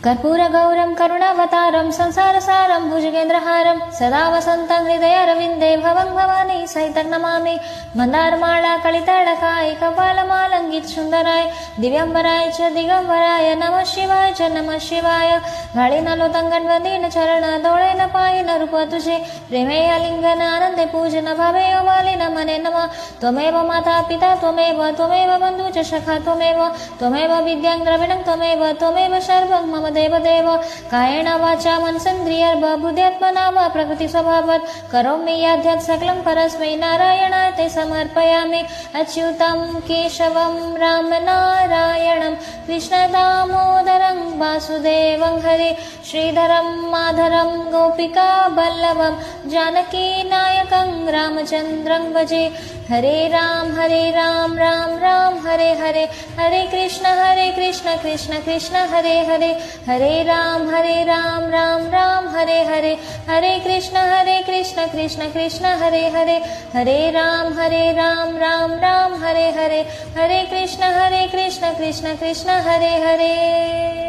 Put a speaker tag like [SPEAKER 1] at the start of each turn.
[SPEAKER 1] कर्पूरगौरं करुणावतारं संसारसारं भुजगेन्द्रहारं सदा वसन्तं हृदयारविन्दे भवं भवानी सहितं नमामि। मन्दारमाला कलितालकाय कपालमालङ्गित सुन्दराय दिव्यम्बराय च दिगम्बराय नमः शिवाय च नमः शिवाय। घाळिनलोतङ्गन्वदीन चरण दौळेन पायिन रूप तुझे प्रेमे आलिङ्गन आनन्दे पूजन भवे वालिन मने नमः। त्वमेव माता पिता त्वमेव बन्धु च सखा त्वमेव विद्यां द्रविणं त्वमेव सर्वं मम देवदेव। कायेन वाचा मनसेन्द्रियर्वा बुद्ध्यात्मना वा प्रकृति स्वभावात् करोमि यद्यत् सकलं परस्मै नारायणाय ते समर्पयामि। अच्युतं केशवं रामनारायणं कृष्णदामोदरं वासुदेवं हरे श्रीधरं माधरं गोपिका वल्लभं जानकीनायकं रामचन्द्रं भजे। हरे राम राम राम हरे हरे हरे कृष्ण कृष्ण कृष्ण हरे हरे हरे राम राम राम हरे हरे हरे कृष्ण कृष्ण कृष्ण हरे हरे हरे राम राम राम हरे हरे हरे कृष्ण कृष्ण कृष्ण हरे हरे।